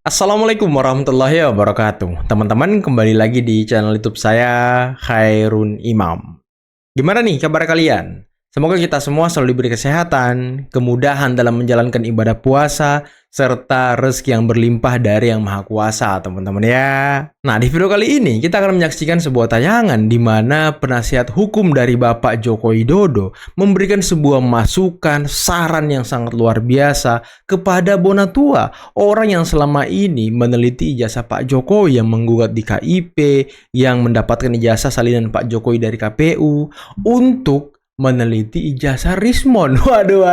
Assalamualaikum warahmatullahi wabarakatuh. Teman-teman, kembali lagi di channel YouTube saya, Khairun Imam. Gimana nih kabar kalian? Semoga kita semua selalu diberi kesehatan, kemudahan dalam menjalankan ibadah puasa, serta rezeki yang berlimpah dari Yang Maha Kuasa, teman-teman ya. Nah, di video kali ini kita akan menyaksikan sebuah tayangan di mana penasihat hukum dari Bapak Joko Widodo memberikan sebuah masukan, saran yang sangat luar biasa kepada Bonatua, orang yang selama ini meneliti ijazah Pak Jokowi yang menggugat di KIP, yang mendapatkan ijazah salinan Pak Jokowi dari KPU, untuk meneliti ijazah Rismon. Waduh.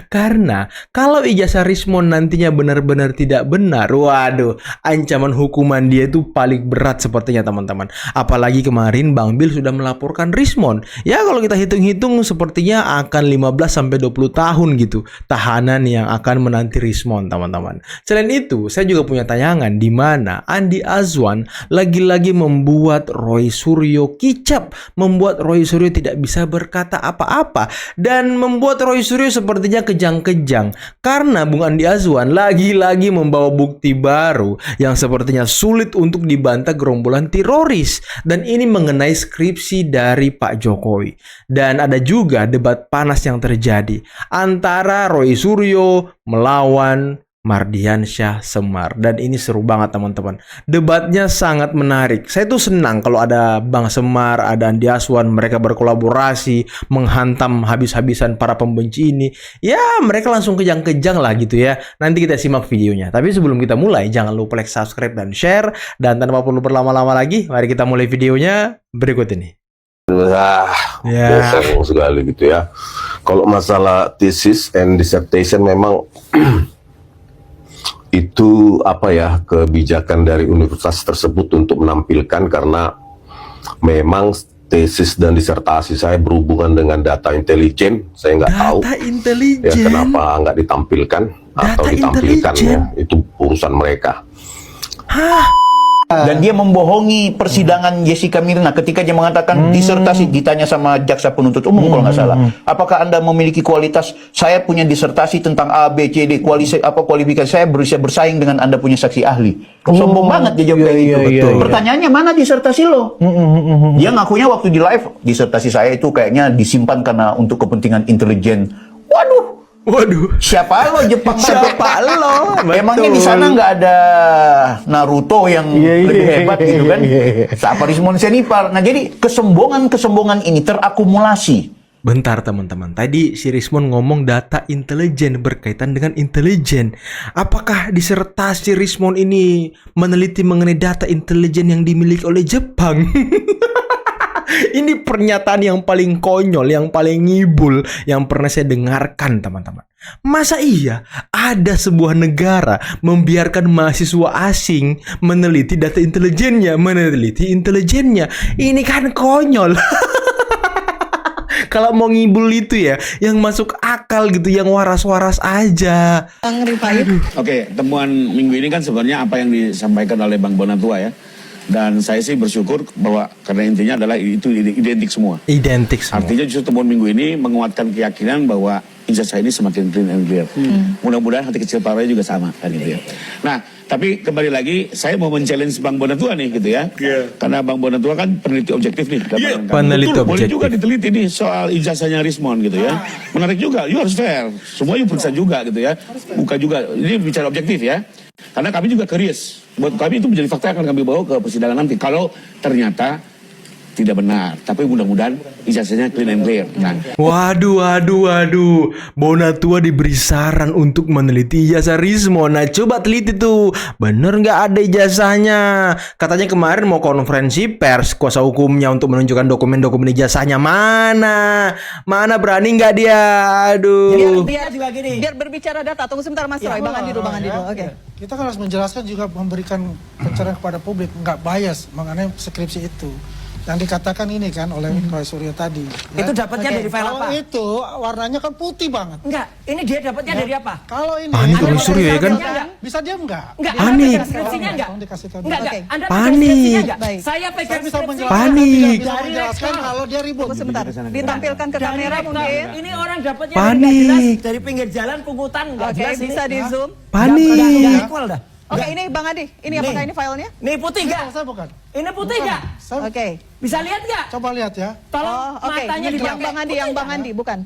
Karena kalau ijazah Rismon nantinya benar-benar tidak benar, waduh, ancaman hukuman dia itu paling berat sepertinya, teman-teman. Apalagi kemarin Bang Bil sudah melaporkan Rismon. Ya, kalau kita hitung-hitung sepertinya akan 15-20 tahun gitu tahanan yang akan menanti Rismon, teman-teman. Selain itu, saya juga punya tayangan di mana Andi Azwan lagi-lagi membuat Roy Suryo kicap, membuat Roy Suryo tidak bisa berkata apa-apa, dan membuat Roy Suryo sepertinya kejang-kejang karena Bung Andi Azwan lagi-lagi membawa bukti baru yang sepertinya sulit untuk dibantah gerombolan teroris, dan ini mengenai skripsi dari Pak Jokowi. Dan ada juga debat panas yang terjadi antara Roy Suryo melawan Mardiansyah Semar, dan ini seru banget, teman-teman. Debatnya sangat menarik. Saya tuh senang kalau ada Bang Semar, ada Andi Azwan, mereka berkolaborasi menghantam habis-habisan para pembenci ini. Ya, mereka langsung kejang-kejang lah gitu ya. Nanti kita simak videonya. Tapi sebelum kita mulai, jangan lupa like, subscribe, dan share. Dan tanpa perlu berlama-lama lagi, mari kita mulai videonya berikut ini. Bohong sekali gitu ya. Kalau masalah thesis and dissertation memang itu apa ya, kebijakan dari universitas tersebut untuk menampilkan, karena memang tesis dan disertasi saya berhubungan dengan data intelijen. Saya nggak tahu ya kenapa nggak ditampilkan atau ditampilkan ya, itu urusan mereka. Dan dia membohongi persidangan Jessica Mirna ketika dia mengatakan disertasi, ditanya sama jaksa penuntut umum kalau nggak salah, apakah Anda memiliki kualitas, saya punya disertasi tentang A, B, C, D, kualifikasi saya bisa bersaing dengan Anda punya saksi ahli. Sombong banget dia jawab kayak gitu. Betul. Pertanyaannya, mana disertasi lo? Dia ngakunya waktu di live, disertasi saya itu kayaknya disimpan karena untuk kepentingan intelijen. Waduh, siapa lo Jepang? Siapa lo? Emangnya di sana nggak ada Naruto yang lebih hebat gitu kan? Siapa Rismon Senipar? Nah, jadi kesombongan ini terakumulasi. Bentar, teman-teman. Tadi si Rismon ngomong data intelijen berkaitan dengan intelijen. Apakah disertasi Rismon ini meneliti mengenai data intelijen yang dimiliki oleh Jepang? Ini pernyataan yang paling konyol, yang paling ngibul yang pernah saya dengarkan, teman-teman. Masa iya ada sebuah negara membiarkan mahasiswa asing meneliti data intelijennya, Ini kan konyol. Kalau mau ngibul itu ya, yang masuk akal gitu, yang waras-waras aja. Oke, temuan minggu ini kan sebenarnya apa yang disampaikan oleh Bang Bonatua ya. Dan saya sih bersyukur bahwa karena intinya adalah itu identik semua. Identik semua. Artinya justru temuan minggu ini menguatkan keyakinan bahwa ijazah ini semakin clean and clear. Mudah-mudahan hati kecil para juga sama kan gitu ya. Nah, tapi kembali lagi saya mau men-challenge Bang Bonatua nih gitu ya. Karena Bang Bonatua kan peneliti objektif nih. Peneliti Betul, objektif. boleh juga diteliti nih soal ijazahnya Rismon gitu ya. Menarik juga, you harus fair. Semua you periksa juga gitu ya. Buka juga, ini bicara objektif ya. Karena kami juga curious. Buat kami itu menjadi fakta yang akan kami bawa ke persidangan nanti. Kalau ternyata tidak benar, tapi mudah-mudahan ijazahnya clean and clear. Nah. Waduh. Bonatua diberi saran untuk meneliti ijazah Rismon. Nah, coba teliti tuh, bener nggak ada ijazahnya? Katanya kemarin mau konferensi pers kuasa hukumnya untuk menunjukkan dokumen-dokumen ijazahnya. Mana berani nggak dia? Aduh. Biar berbicara data. Tunggu sebentar, Mas Roy. Bang Andi dulu. Oke. Kita kan harus menjelaskan juga, memberikan pencerahan kepada publik, nggak bias mengenai skripsi itu. yang dikatakan ini kan oleh Roy Suryo tadi. Ya. Itu dapatnya dari file Kalau apa? itu warnanya kan putih banget. Enggak, ini dia dapatnya dari apa? Kalau ini Panik Anda Roy Suryo ya kan? bisa diam nggak? Enggak, Panik. Anda pegang skripsinya enggak? Tolong dikasih tahu. Enggak, Oke. Anda Panik. pegang skripsinya enggak? Baik. Saya Saya pegang bisa skripsi. menjelaskan, Panik. tidak bisa Dari menjelaskan rektor. kalau dia ribut. Tunggu sebentar. Ditampilkan ke Dari kamera rektor. mungkin. Ini orang dapatnya Panik. dari nggak jelas, dari pinggir jalan pungutan enggak Oke, jelas bisa ini. di zoom. Panik. Enggak equal dah. Oke, ini Bang Adi. Ini apakah Nih. ini filenya? Nih putih enggak? Saya bukan. Ini putih Bukan. enggak? Saya- Oke. Bisa lihat enggak? Coba lihat ya. Tolong Oh, oke. matanya Yang dipakai. Bang Andi, Putih yang Bang enggak? Andi, bukan.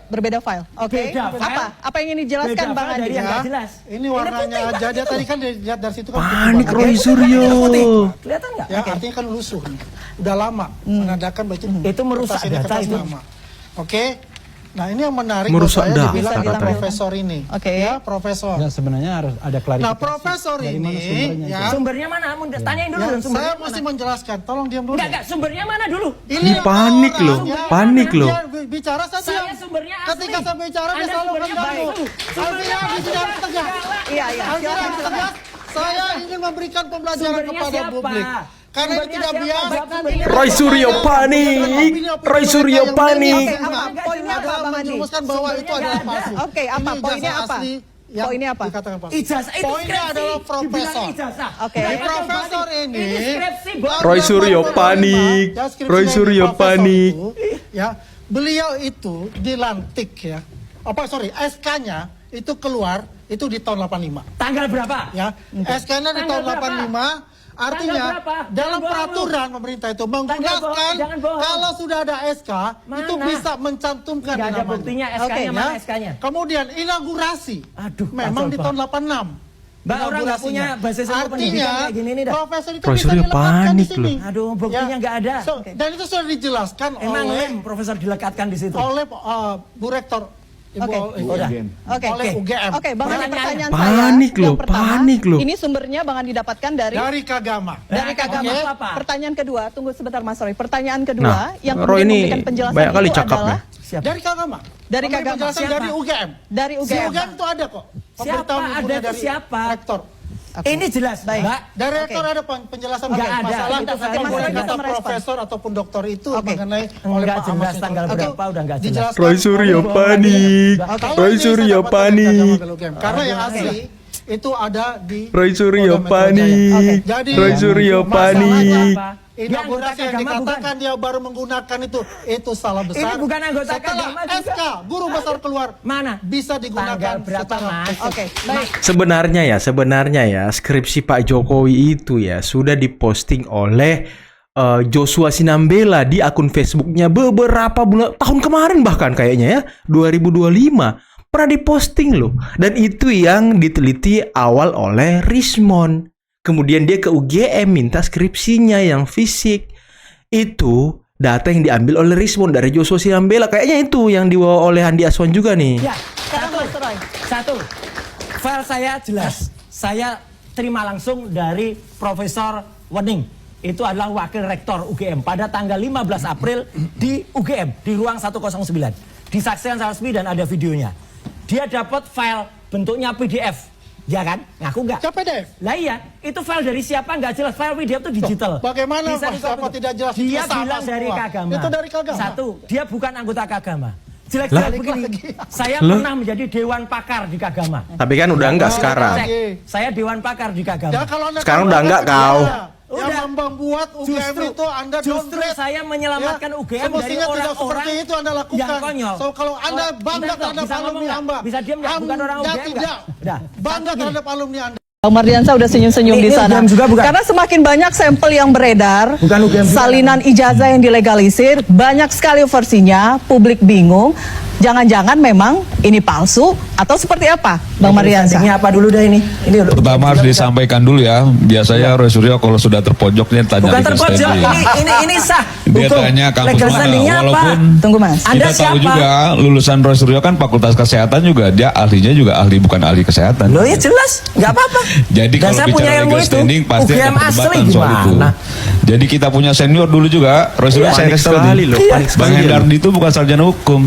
Berbeda file. Oke. Beda file. Apa yang ingin dijelaskan Beda Bang file Andi? dari yang Ya. nggak jelas. Ini warnanya putih aja. banget Dia itu. tadi kan dilihat dari situ kan putih Panik banget. Roy Suryo. Kelihatan enggak? Ya, artinya kan lusuh nih. Udah lama menandakan bahwa Itu merusak kertas ini data kertas itu. lama. Oke. Nah, ini yang menarik Merusak buat saya data dibilang katanya. profesor ini. Oke. Ya, profesor. Ya, sebenarnya harus ada klarifikasi. Nah, profesor Dari mana ini sumbernya ya, Sumbernya mana? Tanyain dulu ya, dong sumbernya. saya mesti menjelaskan. Tolong diam dulu. Enggak, sumbernya mana dulu? Ini panik orang loh, ya. panik loh. Dia bicara saya Saya diam. sumbernya asli. Ketika saya bicara dia Anda selalu sumbernya mengganggu. baik. Artinya di sini harus tegas. Iya, iya. Artinya Silakan, harus silakan. tegas. Saya ingin memberikan pembelajaran Sumbernya kepada siapa? publik. Karena ini Sumbernya tidak siapa? biasa. Jawab sumbernya. Roy Suryo panik. Roy Suryo panik. Oke, apa poinnya apa adalah Bang Andi? menjerumuskan bahwa itu Sumbernya adalah nggak ada. palsu. Oke, apa? Ini Poinnya ijazah apa? asli yang Poinnya apa? dikatakan palsu. Ijazah itu Poinnya skripsi. adalah Dibilang profesor. ijazah. Oke. Jadi Bukan profesor kembali. ini Ini skripsi, Bang. Roy Suryo panik. Roy Suryo panik. Ya, beliau itu dilantik ya. SK-nya itu keluar itu di tahun 85 Tanggal berapa? ya. SK-nya di Tanggal tahun berapa? 85 artinya Tanggal berapa? dalam Jangan bohong peraturan pemerintah itu bohong, menggunakan jangan bohong. kalau sudah ada SK itu Mana? bisa mencantumkan Nggak ada namanya. buktinya Oke, SK-nya, mana Ya. SK-nya? Kemudian inaugurasi. Aduh, memang kacau, di Pak. tahun 86. Mbak, orang nggak punya basis ilmu pendidikan Artinya kayak gini nih dah. profesor itu Roy bisa Suryo dilekatkan di panik sini. loh. Aduh, buktinya nggak ada. Dan itu sudah dijelaskan Emang oleh lem profesor dilekatkan di situ. Bu Rektor Ibu Oke. Udah. Oke. oleh UGM. Oke, Bang Andi, pertanyaan Panik saya loh, yang pertama, panik loh. ini sumbernya Bang Andi dapatkan dari Dari Kagama. Kagama. Oke. Apa? Pertanyaan kedua, tunggu sebentar Mas Roy. Pertanyaan kedua Nah, yang Roy kemudian ini memberikan penjelasan banyak kali itu cakap adalah Siapa? Dari Kagama. Dari Memberi Kagama. penjelasan Siapa? dari UGM. Dari Si UGM. UGM itu ada kok. Siapa? Pemberitahuan Ada ibunya itu dari siapa? Rektor. Oke. Ini jelas, Baik. Mbak. Dari Oke. rektor ada penjelasan Nggak mengenai ada. masalah Itu saya boleh bisa kata merespon. profesor ataupun doktor itu Oke. mengenai Nggak Pak jelas Ahmad tanggal Syaikhul. berapa, Itu udah nggak jelas. dijelaskan Roy Suryo oleh- panik. Kalau Roy ini saya Suryo dapat dari Kagama panik. Bel UGM. Karena yang asli itu ada di Roy Suryo Polda Metro Jaya. panik. Jadi Roy Suryo masalahnya panik. Apa? Dia inaugurasi anggota yang Kagama dikatakan dia baru menggunakan itu salah besar. Ini bukan anggota Setelah Kagama juga. SK guru besar keluar Mana? bisa digunakan Tanggal berapa, secara Mas? Oke, baik. Sebenarnya ya skripsi Pak Jokowi itu ya sudah diposting oleh Joshua Sinambela di akun Facebooknya beberapa bulan tahun kemarin bahkan kayaknya ya 2025 pernah diposting loh, dan itu yang diteliti awal oleh Rismon. Kemudian dia ke UGM minta skripsinya yang fisik. Itu data yang diambil oleh Rismon dari Joshua Sinambela. Kayaknya itu yang dibawa oleh Andi Aswan juga nih. Ya, Sekarang Mas Roy. satu. File saya jelas. Saya terima langsung dari Profesor Wening. Itu adalah wakil rektor UGM pada tanggal 15 April di UGM di ruang 109. Disaksikan secara resmi dan ada videonya. Dia dapat file bentuknya PDF. Ya kan? Ngaku nggak? Siapa PDF? Lah iya, itu file dari siapa nggak jelas. File PDF itu digital. bagaimana Bisa Pak, siapa dikopi. tidak jelas? Dia Itu sama bilang dari semua. Kagama. Itu dari Kagama. Satu, dia bukan anggota Kagama. Jelek-jelek begini. Saya pernah menjadi dewan pakar di Kagama. Tapi kan udah enggak sekarang. Cek, saya dewan pakar di Kagama. Ya, kalau Anda Sekarang tahu udah enggak, Anda kau. kerja. Yang membuat UGM itu Anda justru downgrade. saya menyelamatkan Ya, UGM dari semestinya tidak orang-orang seperti itu Anda lakukan. yang konyol. So, kalau Anda Oh, bangga bentar, terhadap bisa ngomong alumni nggak? Anda. Bisa diam nggak? Bukan orang Anda UGM nggak? tidak. Udah. Bangga Satu terhadap alumni Anda. Bang Mardiansa udah senyum-senyum di Ini sana. UGM juga bukan? Karena semakin banyak sampel yang beredar, Bukan UGM juga. salinan ijazah yang dilegalisir, banyak sekali versinya, publik bingung. Jangan-jangan memang ini palsu atau seperti apa, Bang Mardiansa? Ini apa dulu dah ini? Ini dulu. Pertama harus disampaikan dulu ya. Biasanya Roy Suryo kalau sudah terpojok dia tanya Bukan legal terpojok. standing. Ini sah. Dia Hukum. tanya kampus Legal mana. standing-nya apa? Walaupun Tunggu Mas. Anda kita tahu siapa? juga lulusan Roy Suryo kan Fakultas Kesehatan juga dia ahlinya juga ahli bukan ahli kesehatan. Loh ya jelas, nggak apa-apa. Jadi Dan kalau saya punya bicara ilmu legal itu. standing pasti ada UGM asli perdebatan soal itu. gimana? Jadi kita punya senior dulu juga Roy Suryo saya Panik kasih tahu sekali nih. loh, panik Bang sekali. Hendardi itu bukan sarjana hukum,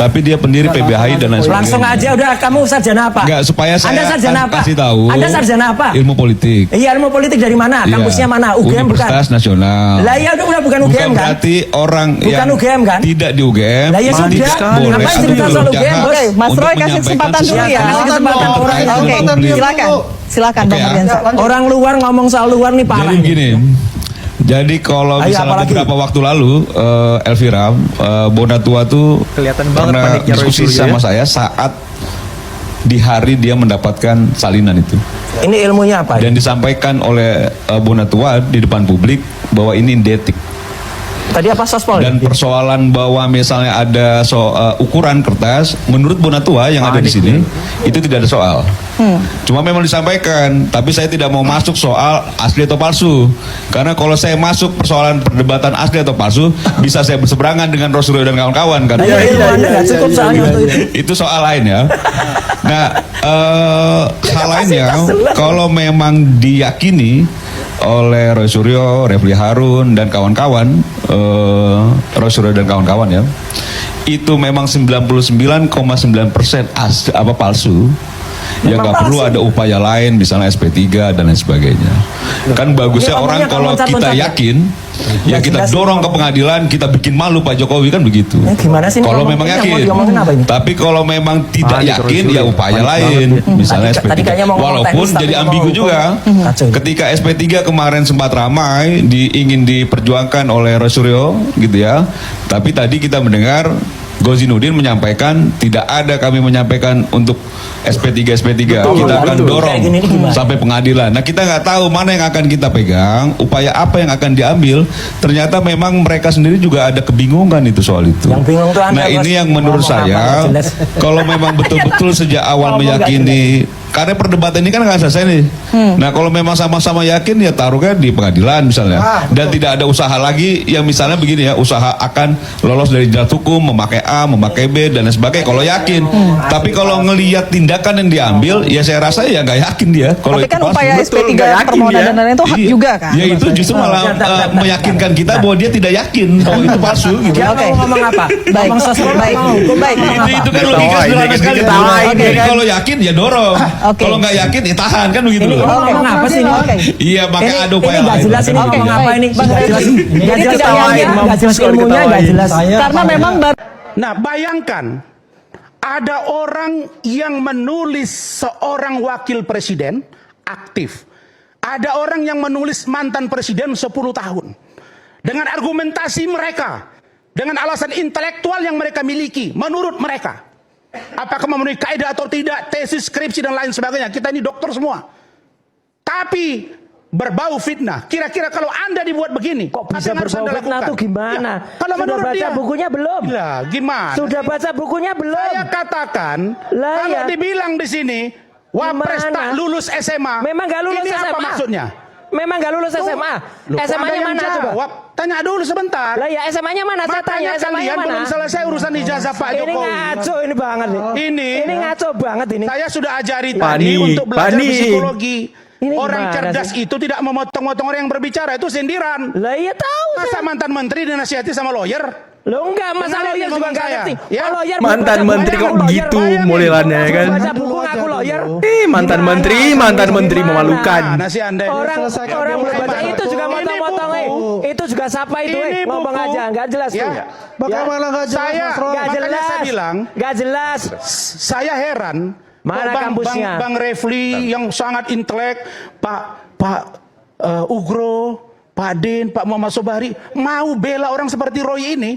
tapi dia pendiri PBHI dan lain sebagainya. Langsung aja udah, kamu sarjana apa? Enggak, supaya saya Anda sarjana apa? kasih tahu. Anda sarjana apa? Ilmu politik. Iya, ilmu politik dari mana? Iya. Kampusnya mana? UGM bukan? Universitas Nasional. Lah ya udah bukan UGM Bukan kan? berarti orang Bukan yang UGM kan? tidak di UGM Lah ya sudah. tidak boleh Ngapain cerita atau soal UGM? jahat Oke, Mas untuk Roy kasih menyampaikan kesempatan dulu sesuatu ya. Kasih kesempatan yang orang. terkait Oke, dengan publik. silakan Bang Oke, ya. Ardiansyah. Orang luar ngomong soal luar nih parah. Jadi begini, jadi kalau Ayo, misalnya apalagi? beberapa waktu lalu, Elvira, Bonatua tuh Kelihatan banget pernah paniknya Roy diskusi Suryo sama ya. saya saat di hari dia mendapatkan salinan itu. Ini ilmunya apa? Dan disampaikan oleh Bonatua di depan publik bahwa ini indetik. Tadi apa sospol? Dan persoalan bahwa misalnya ada ukuran kertas, menurut Bonatua yang ada di sini itu tidak ada soal. Cuma memang disampaikan, tapi saya tidak mau masuk soal asli atau palsu. Karena kalau saya masuk persoalan perdebatan asli atau palsu, bisa saya berseberangan dengan Rosuryo dan kawan-kawan kan. Iya, Anda nggak cukup soalnya untuk itu. Itu soal lain ya. Nah, hal lainnya, kalau memang diyakini oleh Roy Suryo, Refli Harun dan kawan-kawan, Roy Suryo dan kawan-kawan ya, itu memang 99,9% palsu. Ya nggak perlu ada upaya lain, misalnya SP3 dan lain sebagainya. Kan bagusnya Ini orang ngomongnya kalau kita loncat-loncat ya? yakin, ya kita dorong ke pengadilan, kita bikin malu Pak Jokowi kan begitu. Gimana sih ini Kalau ngomong- memang ini yang mau yakin, diomongin apa ini? tapi kalau memang tidak yakin, ya upaya lain, misalnya Tadi SP3. kayaknya mau ngomong Walaupun teknis, tapi jadi ngomong ambigu hukum. juga. Kacau. Ketika SP3 kemarin sempat ramai, ingin diperjuangkan oleh Roy Suryo, gitu ya. Tapi tadi kita mendengar Gozinudin menyampaikan tidak ada kami menyampaikan untuk SP3. Kita akan dorong Kayak gini nih gimana? sampai pengadilan. Nah, kita nggak tahu mana yang akan kita pegang, upaya apa yang akan diambil. Ternyata memang mereka sendiri juga ada kebingungan itu soal itu. Yang bingung tuh Anda, Nah, Bos. ini yang menurut Ngomong apa saya, nggak jelas. kalau memang betul-betul sejak awal Ngomong nggak meyakini, karena perdebatan ini kan nggak selesai nih. Nah, kalau memang sama-sama yakin ya taruhnya di pengadilan misalnya. Dan tidak ada usaha lagi yang misalnya begini ya, usaha akan lolos dari jerat hukum, memakai A, memakai B dan lain sebagainya. Kalau yakin, tapi kalau ngelihat tindakan yang diambil, ya saya rasa ya nggak yakin dia. Kalau Tapi itu kan palsu. upaya Betul, SP3 nggak yakin permohonan dia. dan lain-lain itu hak Iya. juga kan? Ya itu justru malah meyakinkan kita bahwa dia tidak yakin bahwa itu palsu gitu. Dia Oke. mau ngomong apa? Baik, Ngomong sosial baik, mau hukum, baik. ngomong apa? Itu kan logika sederhana sekali. Oke. Jadi kalau yakin ya dorong. Oke. Kalau nggak yakin ya tahan kan begitu Ini loh. ngomong apa sih ini? Oke. Iya, makanya ada upaya Ini nggak lain. jelas ini Oke, ngomong apa baik. ini? Bang Nggak jelas. Refli. Nggak Ini jelas tidak awalnya, hanya- nggak jelas kalau ilmunya, nggak diketawain. jelas. Karena memang baru Nah, bayangkan ada orang yang menulis seorang wakil presiden aktif. Ada orang yang menulis mantan presiden 10 tahun. Dengan argumentasi mereka, dengan alasan intelektual yang mereka miliki, menurut mereka. Apakah memenuhi kaidah atau tidak, tesis, skripsi dan lain sebagainya. Kita ini dokter semua. Tapi berbau fitnah. Kira-kira kalau Anda dibuat begini, Kok apa bisa yang harus berbau Anda fitnah lakukan? tuh gimana? Ya, kalau Sudah menurut baca dia, bukunya belum? lah, gimana? Sudah baca bukunya belum? Saya katakan, Lah, kalau ya. dibilang di sini, Wapres Gimana? tak lulus SMA. Memang nggak lulus ini SMA. apa maksudnya? Memang nggak lulus SMA. Loh, kok SMA-nya ada yang mana coba? jawab? Tanya dulu sebentar. Lah ya SMA-nya mana? Saya tanya Makanya SMA-nya kalian mana? belum selesai urusan ijazah Pak Ini Jokowi. ngaco ini banget nih. Ini ngaco banget ini. Saya sudah ajari tadi Panik, untuk belajar panik. psikologi. Ini Orang gimana cerdas sih? itu tidak memotong-motong orang yang berbicara, itu sindiran. Lah iya tahu. Masa mantan menteri dinasihati sama lawyer? Lo enggak, masa Dengar lawyer ini juga ngomong enggak saya, ngerti. ya? Oh, lawyer Mantan baca buku, menteri ngaku kok lawyer. gitu Bayangin, modelannya ya kan. Baca buku ngaku lawyer. Mantan Gimana? menteri Gimana? memalukan. Nah, si Anda ini. Orang belum baca Ini itu juga buku. motong-motong, Itu juga siapa itu, Ini ngomong buku. aja, enggak jelas tuh. Ya. Bagaimana nggak jelas, Saya, Mas Roy? Enggak makanya jelas. saya bilang, Enggak jelas. saya heran. Mana kok kampusnya? Bang Refli yang sangat intelek, Pak Ugro, Pak Din, Pak Muhammad Sobari mau bela orang seperti Roy ini,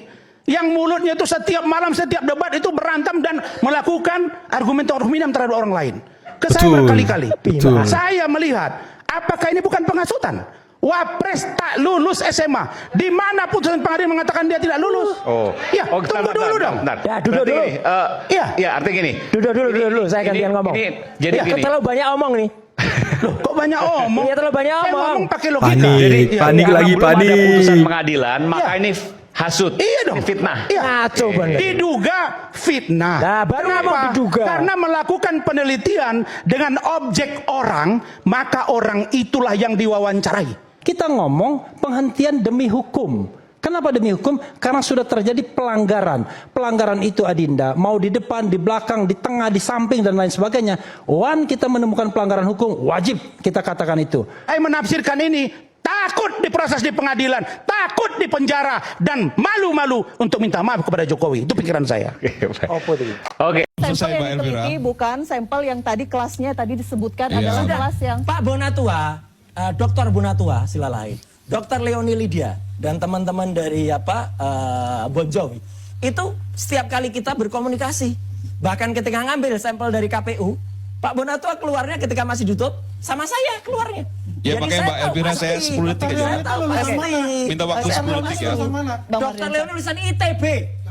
yang mulutnya itu setiap malam, setiap debat itu berantam dan melakukan argumen-argumen terhadap orang lain. Ke saya Betul. berkali-kali. Betul. Saya melihat, apakah ini bukan penghasutan? Wapres tak lulus SMA. Di mana putusan pengadilan mengatakan dia tidak lulus? Ya, tunggu dulu dong. Ya, duduk dulu. Iya. Ya, artinya gini. Duduk, saya gantian ngomong. Jadi Ya, gini. terlalu banyak omong nih. Loh, kok banyak omong? Iya, terlalu banyak Saya omong. ngomong pakai logika. Panik. Jadi Panik karena lagi, belum ada panik. putusan pengadilan, maka ini hasut. Iya dong. Ini fitnah. Iya. Ngaco banget. Diduga fitnah. Nah, baru Kenapa? ngomong diduga. Karena melakukan penelitian dengan objek orang, maka orang itulah yang diwawancarai. Kita ngomong penghentian demi hukum. Kenapa demi hukum? Karena sudah terjadi pelanggaran. Pelanggaran itu Adinda, mau di depan, di belakang, di tengah, di samping, dan lain sebagainya. Kita menemukan pelanggaran hukum, wajib kita katakan itu. Saya menafsirkan ini, takut diproses di pengadilan, takut di penjara, dan malu-malu untuk minta maaf kepada Jokowi. Itu pikiran saya. Oke. Sampel yang Mbak Elvira. diteliti bukan sampel yang tadi kelasnya tadi disebutkan Iya. adalah Sudah, kelas yang Pak Bonatua, Dr. Bonatua Silalahi, Dr. Leoni Lydia dan teman-teman dari Bon Jovi itu setiap kali kita berkomunikasi, bahkan ketika ngambil sampel dari KPU, Pak Bonatua keluarnya ketika masih ditutup, sama saya keluarnya. Ya, Jadi makanya saya Mbak tahu Elvira pasti. saya 10 detik aja. Saya tahu pasti. Minta waktu 10 detik ya. Dr. Leoni lulusan ITB.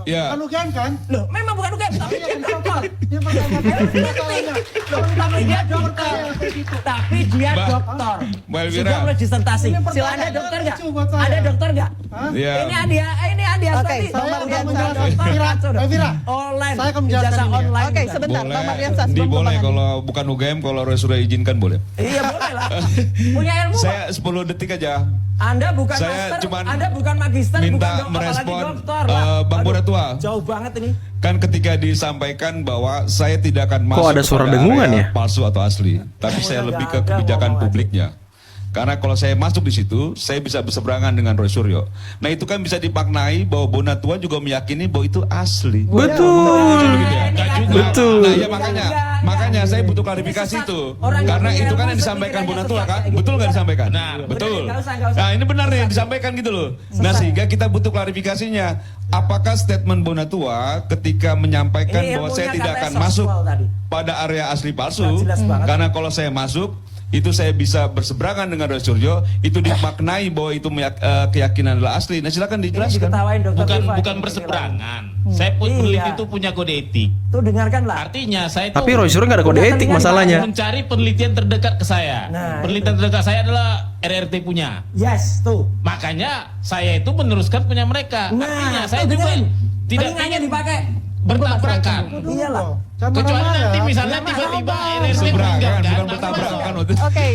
Ya. Kan UGM kan? Loh, memang bukan UGM, tapi dia dokter. Dia pertama Tapi dia dokter. Tapi dia Mbak- dokter. Mbak Elvira. Sudah mulai disertasi. Ini Sila, ada pertanyaan dokter nggak? lucu buat saya. Ada dokter nggak? Iya. Ini hadiah Oke, tadi. Bang saya Mardian akan Sas. menjelaskan. Elvira, Online. saya akan menjelaskan Ijazah ini ya. online. Oke, juga. sebentar, Bang Boleh. Mardian Sas. Di Bang boleh Bang kalau bukan UGM, kalau sudah izinkan boleh. Iya boleh lah. Punya ilmu Pak. Saya 10 detik aja. Anda bukan Saya master, cuman Anda bukan magister, minta bukan dokter, merespon, apalagi dokter, Pak. Bang Aduh, Bonatua. Jauh banget ini. Kan ketika disampaikan bahwa saya tidak akan masuk ada suara kepada dengungan area ya? palsu atau asli, tapi saya udah lebih nggak ke ada kebijakan ngomong publiknya. Karena kalau saya masuk di situ, saya bisa berseberangan dengan Roy Suryo. Nah itu kan bisa dimaknai bahwa Bonatua juga meyakini bahwa itu asli. Betul. Begitu ya? Nggak juga. Betul. Nah ya makanya saya butuh klarifikasi itu. Karena itu kan yang disampaikan Bonatua kan, betul nggak disampaikan? Nah betul. Nggak usah. Nah ini benar nih yang disampaikan gitu loh. Nah sehingga kita butuh klarifikasinya. Apakah statement Bonatua ketika menyampaikan Ini bahwa saya ilmunya tidak katanya akan masuk soswal tadi. pada area asli palsu, Nggak jelas banget. karena kalau saya masuk itu saya bisa berseberangan dengan Roy Suryo, itu dimaknai bahwa itu keyakinan adalah asli. Nah silakan Ini dijelaskan. diketawain dokter Bukan Viva. bukan berseberangan. Saya pun peneliti Iya. itu punya kode etik. Tuh dengarkanlah. Artinya saya itu Tapi Roy Suryo nggak ada kode etik masalahnya. mencari penelitian terdekat ke saya. Nah, Penelitian terdekat saya adalah RRT punya. Yes, tuh. Makanya saya itu meneruskan punya mereka. Artinya saya tuh juga dengerin. tidak Telinganya ingin dipakai. bertabrakan. Iyalah. Kecuali nanti misalnya tiba-tiba RRT Berseberangan, meninggalkan. bukan bertabrakan. Oke,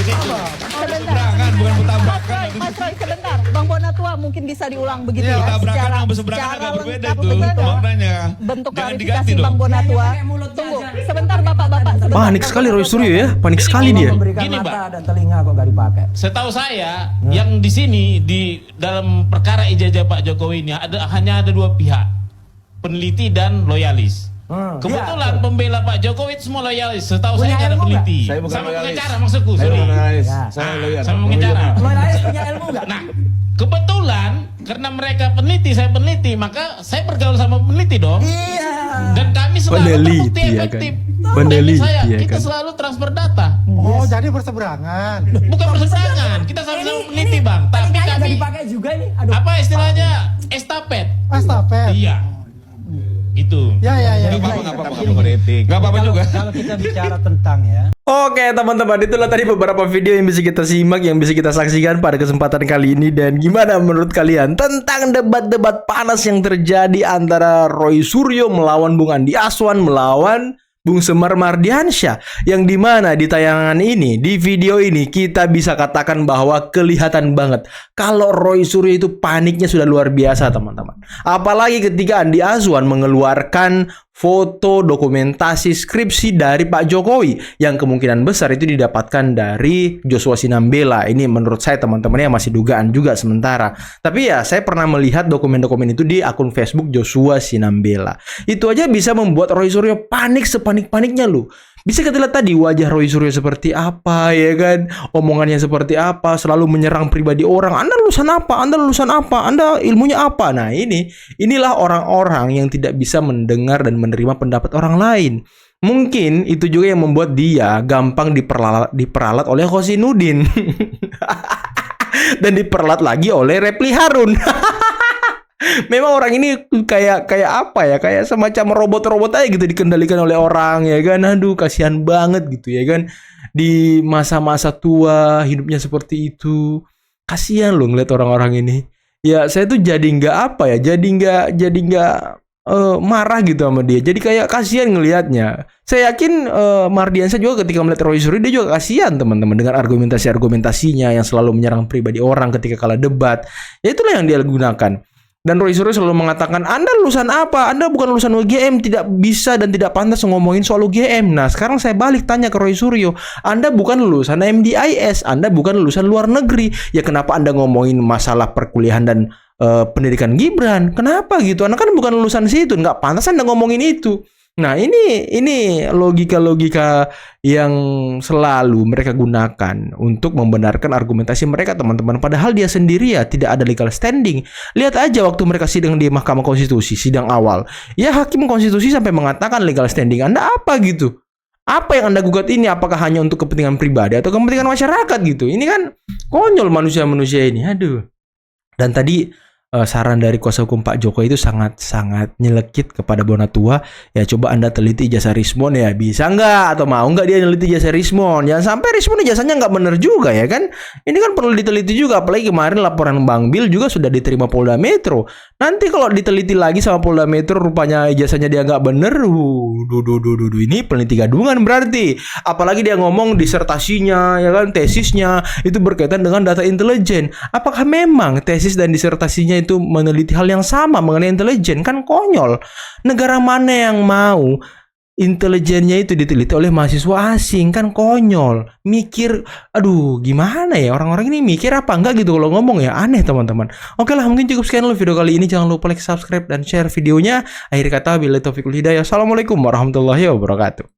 Seberangan, sebentar. bukan Mas bertabrakan. Roy, Mas Roy, sebentar. Bang Bonatua mungkin bisa diulang begitu Iya, ya. bertabrakan sama berseberangan agak berbeda lengkap itu begitu. maknanya. Bentuk Jangan klarifikasi diganti dong. Bang Bonatua. Pakai mulutnya Tunggu, aja. sebentar Bapak-bapak. sebentar. Panik sekali Roy Suryo ya, panik sekali Jadi dia. kalau Memberikan Gini, mata Pak. dan telinga kok nggak dipakai. Setahu saya yang di sini di dalam perkara ijazah Pak Jokowi ini hanya ada dua pihak, peneliti dan loyalis. Kebetulan Iya, pembela Pak Jokowi itu semua loyalis. Setahu Punya saya nggak ada ilmu peneliti. Saya bukan Sama loyalis. pengacara maksudku. Sorry. Sama pengacara. Loyalis punya ilmu nggak? Nah, kebetulan karena mereka peneliti, saya peneliti, maka saya bergaul sama peneliti dong. Iya. Dan kami selalu Peneliti, terbukti ya kan? efektif. Peneliti, Saya, ya kita kan? selalu transfer data. Oh, jadi berseberangan. Bukan berseberangan, kita sama-sama peneliti, Bang. Tapi Telinganya nggak kami dipakai juga ini. Aduh. apa istilahnya estafet. Estafet. Iya. Gitu. Ya. Gak apa-apa juga. Kalau kita bicara tentang ya. Oke teman-teman, itulah tadi beberapa video yang bisa kita simak, yang bisa kita saksikan pada kesempatan kali ini. Dan gimana menurut kalian tentang debat-debat panas yang terjadi antara Roy Suryo melawan Bung Andi Aswan melawan Bung Semar Mardiansyah, yang dimana di tayangan ini, di video ini kita bisa katakan bahwa kelihatan banget kalau Roy Suryo itu paniknya sudah luar biasa teman-teman. Apalagi ketika Andi Aswan mengeluarkan foto dokumentasi skripsi dari Pak Jokowi yang kemungkinan besar itu didapatkan dari Joshua Sinambela. Ini menurut saya teman-teman yang masih dugaan juga sementara. Tapi ya saya pernah melihat dokumen-dokumen itu di akun Facebook Joshua Sinambela. Itu aja bisa membuat Roy Suryo panik sepanik-paniknya loh. Bisa kita lihat tadi wajah Roy Suryo seperti apa ya kan, omongannya seperti apa, selalu menyerang pribadi orang. Anda lulusan apa? Anda lulusan apa? Anda ilmunya apa? Nah inilah orang-orang yang tidak bisa mendengar dan menerima pendapat orang lain. Mungkin itu juga yang membuat dia gampang diperalat oleh Khosinudin dan diperalat lagi oleh Refli Harun. Memang orang ini kayak apa ya, kayak semacam robot-robot aja gitu, dikendalikan oleh orang ya kan. Aduh kasihan banget gitu ya kan, di masa-masa tua hidupnya seperti itu. Kasihan loh ngeliat orang-orang ini. Ya saya tuh jadi nggak apa ya, jadi nggak marah gitu sama dia. Jadi kayak kasihan ngelihatnya. Saya yakin Mardiansyah juga ketika melihat Roy Suryo dia juga kasihan teman-teman dengan argumentasinya yang selalu menyerang pribadi orang ketika kalah debat. Ya itulah yang dia gunakan. Dan Roy Suryo selalu mengatakan, Anda lulusan apa? Anda bukan lulusan UGM, tidak bisa dan tidak pantas ngomongin soal UGM. Nah, sekarang saya balik tanya ke Roy Suryo, Anda bukan lulusan MDIS, Anda bukan lulusan luar negeri. Ya kenapa Anda ngomongin masalah perkuliahan dan pendidikan Gibran? Kenapa gitu? Anda kan bukan lulusan situ, nggak pantas Anda ngomongin itu. Nah, ini logika-logika yang selalu mereka gunakan untuk membenarkan argumentasi mereka, teman-teman. Padahal dia sendiri ya tidak ada legal standing. Lihat aja waktu mereka sidang di Mahkamah Konstitusi, sidang awal. Ya hakim konstitusi sampai mengatakan legal standing Anda apa gitu. Apa yang Anda gugat ini? Apakah hanya untuk kepentingan pribadi atau kepentingan masyarakat gitu? Ini kan konyol manusia-manusia ini. Aduh. Dan tadi saran dari kuasa hukum Pak Jokowi itu sangat-sangat nyelekit kepada Bonatua. Ya coba Anda teliti ijazah Rismon ya, bisa nggak atau mau nggak dia neliti ijazah Rismon? Jangan sampai Rismon ijazahnya nggak bener juga ya kan? Ini kan perlu diteliti juga. Apalagi kemarin laporan Bang Bil juga sudah diterima Polda Metro. Nanti kalau diteliti lagi sama Polda Metro rupanya ijazahnya dia nggak bener, ini peneliti gadungan berarti. Apalagi dia ngomong disertasinya ya kan, tesisnya itu berkaitan dengan data intelijen. Apakah memang tesis dan disertasinya itu meneliti hal yang sama mengenai intelijen? Kan konyol. Negara mana yang mau intelijennya itu diteliti oleh mahasiswa asing? Kan konyol. Mikir, aduh gimana ya orang-orang ini mikir apa enggak gitu kalau ngomong ya, aneh teman-teman. Oke lah, mungkin cukup sekian dulu video kali ini. Jangan lupa like, subscribe dan share videonya. Akhir kata, billahi taufiq wal hidayah. Assalamualaikum warahmatullahi wabarakatuh.